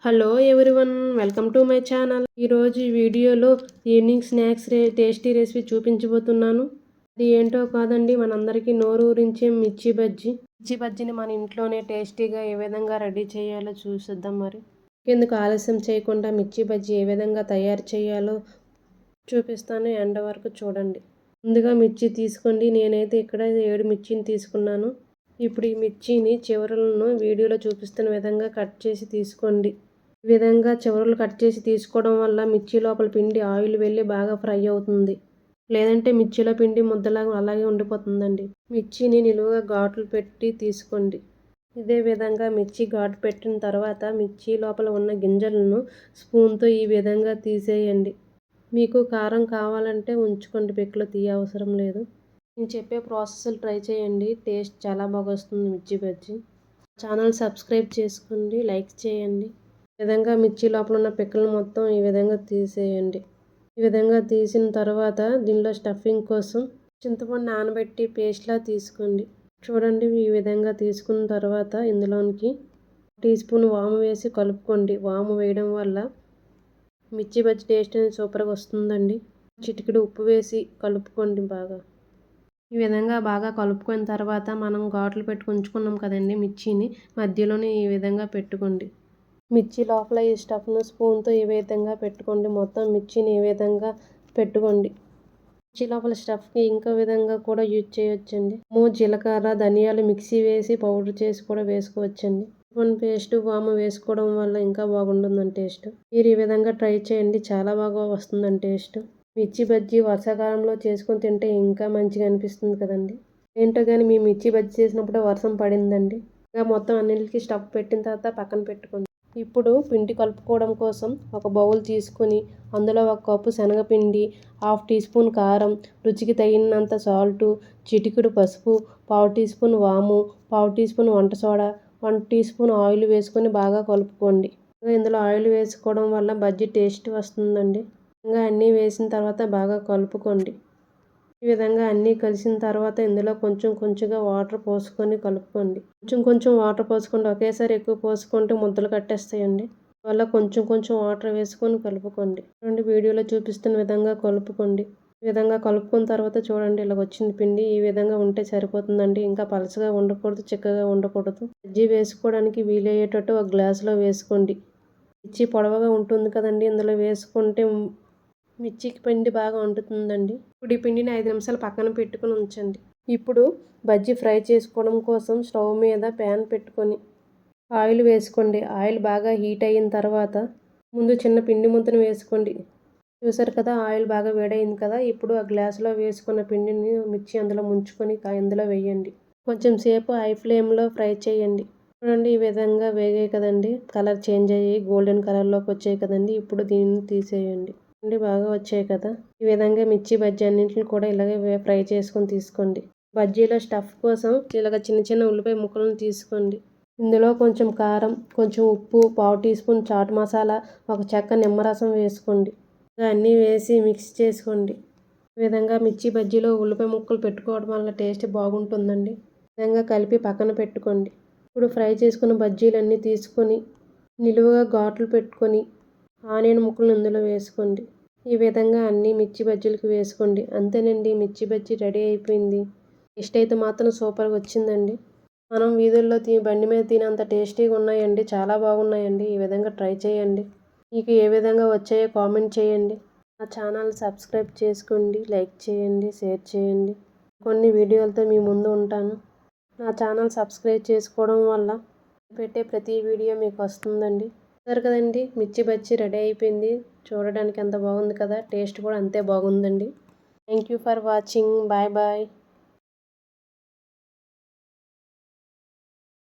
Hello everyone, welcome to my channel. ఈరోజు ఈ వీడియోలో ఈవినింగ్ స్నాక్స్ టేస్టీ రెసిపీ చూపించబోతున్నాను. అది ఏంటో కాదండి, మనందరికీ నోరూరించే మిర్చి బజ్జీ. మిర్చి బజ్జీని మన ఇంట్లోనే టేస్టీగా ఏ విధంగా రెడీ చేయాలో చూసిద్దాం. మరి ఎందుకు ఆలస్యం చేయకుండా మిర్చి బజ్జీ ఏ విధంగా తయారు చేయాలో చూపిస్తాను. ఎండ వరకు చూడండి. ముందుగా మిర్చి తీసుకోండి. నేనైతే ఇక్కడ 7 మిర్చిని తీసుకున్నాను. ఇప్పుడు ఈ మిర్చిని చివరలను వీడియోలో చూపిస్తున్న విధంగా కట్ చేసి తీసుకోండి. ఈ విధంగా చివరలు కట్ చేసి తీసుకోవడం వల్ల మిర్చి లోపల పిండి ఆయిల్ వెళ్ళి బాగా ఫ్రై అవుతుంది. లేదంటే మిర్చిలో పిండి ముద్దలాగా అలాగే ఉండిపోతుందండి. మిర్చిని నిలువుగా ఘాట్లు పెట్టి తీసుకోండి. ఇదే విధంగా మిర్చి ఘాటు పెట్టిన తర్వాత మిర్చి లోపల ఉన్న గింజలను స్పూన్తో ఈ విధంగా తీసేయండి. మీకు కారం కావాలంటే ఉంచుకోండి, పిక్కలు తీయ అవసరం లేదు. నేను చెప్పే ప్రాసెస్లు ట్రై చేయండి, టేస్ట్ చాలా బాగా వస్తుంది మిర్చి బజ్జీ. ఛానల్ సబ్స్క్రైబ్ చేసుకోండి, లైక్ చేయండి. ఈ విధంగా మిర్చి లోపల ఉన్న పిక్కలు మొత్తం ఈ విధంగా తీసేయండి. ఈ విధంగా తీసిన తర్వాత దీనిలో స్టఫింగ్ కోసం చింతపండు నానబెట్టి పేస్ట్లా తీసుకోండి. చూడండి, ఈ విధంగా తీసుకున్న తర్వాత ఇందులోనికి టీ స్పూన్ వాము వేసి కలుపుకోండి. వాము వేయడం వల్ల మిర్చి బజ్జీ టేస్ట్ అనేది సూపర్గా వస్తుందండి. చిటికెడు ఉప్పు వేసి కలుపుకోండి బాగా. ఈ విధంగా బాగా కలుపుకున్న తర్వాత మనం ఘాట్లు పెట్టి ఉంచుకున్నాం కదండి, మిర్చిని మధ్యలోనే ఈ విధంగా పెట్టుకోండి. మిర్చి లోపల ఈ స్టఫ్ను స్పూన్తో ఈ విధంగా పెట్టుకోండి. మొత్తం మిర్చిని ఈ విధంగా పెట్టుకోండి. మిర్చి లోపల స్టఫ్కి ఇంకో విధంగా కూడా యూజ్ చేయొచ్చండి. జీలకర్ర, ధనియాలు మిక్సీ వేసి పౌడర్ చేసి కూడా వేసుకోవచ్చండి. పేస్ట్ వాము వేసుకోవడం వల్ల ఇంకా బాగుంటుందండి టేస్ట్. మీరు ఈ విధంగా ట్రై చేయండి, చాలా బాగా వస్తుందండి టేస్ట్. మిర్చి బజ్జీ వర్షాకాలంలో చేసుకొని తింటే ఇంకా మంచిగా అనిపిస్తుంది కదండి. ఏంటో కానీ మీ మిర్చి బజ్జీ చేసినప్పుడు వర్షం పడిందండి. ఇంకా మొత్తం అన్నిటికీ స్టఫ్ పెట్టిన తర్వాత పక్కన పెట్టుకోండి. ఇప్పుడు పిండి కలుపుకోవడం కోసం ఒక బౌల్ తీసుకొని అందులో 1 కప్పు శనగపిండి, 1/2 టీ స్పూన్ కారం, రుచికి తగినంత సాల్టు, చిటికెడు పసుపు, 1/2 టీ స్పూన్ వాము, 1/2 టీ స్పూన్ వంట సోడా, 1 టీ స్పూన్ ఆయిల్ వేసుకొని బాగా కలుపుకోండి. ఇందులో ఆయిల్ వేసుకోవడం వల్ల బజ్జీ టేస్ట్ వస్తుందండి. ఇంకా అన్నీ వేసిన తర్వాత బాగా కలుపుకోండి. ఈ విధంగా అన్నీ కలిసిన తర్వాత ఇందులో కొంచెం కొంచెంగా వాటర్ పోసుకొని కలుపుకోండి. కొంచెం కొంచెం వాటర్ పోసుకోండి, ఒకేసారి ఎక్కువ పోసుకుంటే ముద్దలు కట్టేస్తాయండి. వల్ల కొంచెం కొంచెం వాటర్ వేసుకొని కలుపుకోండి. వీడియోలో చూపిస్తున్న విధంగా కలుపుకోండి. ఈ విధంగా కలుపుకున్న తర్వాత చూడండి, ఇలా వచ్చింది పిండి. ఈ విధంగా ఉంటే సరిపోతుందండి. ఇంకా పలచగా ఉండకూడదు, చిక్కగా ఉండకూడదు. బజ్జీ వేసుకోవడానికి వీలయ్యేటట్టు ఒక గ్లాసులో వేసుకోండి. మిర్చి పొడవుగా ఉంటుంది కదండి, ఇందులో వేసుకుంటే మిర్చికి పిండి బాగా వండుతుందండి. ఇప్పుడు ఈ పిండిని 5 నిమిషాలు పక్కన పెట్టుకుని ఉంచండి. ఇప్పుడు బజ్జీ ఫ్రై చేసుకోవడం కోసం స్టవ్ మీద ప్యాన్ పెట్టుకొని ఆయిల్ వేసుకోండి. ఆయిల్ బాగా హీట్ అయిన తర్వాత ముందు చిన్న పిండి ముద్దను వేసుకోండి. చూసారు కదా, ఆయిల్ బాగా వేడైంది కదా. ఇప్పుడు ఆ గ్లాసులో వేసుకున్న పిండిని మిర్చి అందులో ముంచుకొని ఇందులో వేయండి. కొంచెం సేపు హై ఫ్లేమ్లో ఫ్రై చేయండి. చూడండి, ఈ విధంగా వేగాయి కదండి, కలర్ చేంజ్ అయ్యి గోల్డెన్ కలర్లోకి వచ్చాయి కదండి. ఇప్పుడు దీన్ని తీసేయండి. బాగా వచ్చాయి కదా. ఈ విధంగా మిర్చి బజ్జీ అన్నింటిని కూడా ఇలాగే ఫ్రై చేసుకొని తీసుకోండి. బజ్జీలో స్టఫ్ కోసం ఇలాగ చిన్న చిన్న ఉల్లిపాయ ముక్కలను తీసుకోండి. ఇందులో కొంచెం కారం, కొంచెం ఉప్పు, 1/2 టీ స్పూన్ చాట్ మసాలా, 1 చెక్క నిమ్మరసం వేసుకోండి. అన్నీ వేసి మిక్స్ చేసుకోండి. ఈ విధంగా మిర్చి బజ్జీలో ఉల్లిపాయ ముక్కలు పెట్టుకోవడం వల్ల టేస్ట్ బాగుంటుందండి. ఈ విధంగా కలిపి పక్కన పెట్టుకోండి. ఇప్పుడు ఫ్రై చేసుకున్న బజ్జీలన్నీ తీసుకొని నిలువుగా ఘాట్లు పెట్టుకొని ఆనియన్ ముక్కలను ఇందులో వేసుకోండి. ఈ విధంగా అన్ని మిర్చి బజ్జీలకు వేసుకోండి. అంతేనండి, మిర్చి బజ్జీ రెడీ అయిపోయింది. టేస్ట్ అయితే మాత్రం సూపర్గా వచ్చిందండి. మనం వీధుల్లో బండి మీద తినేంత టేస్టీగా ఉన్నాయండి, చాలా బాగున్నాయండి. ఈ విధంగా ట్రై చేయండి. మీకు ఏ విధంగా వచ్చాయో కామెంట్ చేయండి. నా ఛానల్ సబ్స్క్రైబ్ చేసుకోండి, లైక్ చేయండి, షేర్ చేయండి. కొన్ని వీడియోలతో మీ ముందు ఉంటాను. నా ఛానల్ సబ్స్క్రైబ్ చేసుకోవడం వల్ల పెట్టే ప్రతి వీడియో మీకు వస్తుందండి. చూసారు కదండి, మిర్చి బజ్జీ రెడీ అయిపోయింది. చూడడానికి ఎంత బాగుంది కదా, టేస్ట్ కూడా అంతే బాగుందండి. Thank you for watching. Bye bye.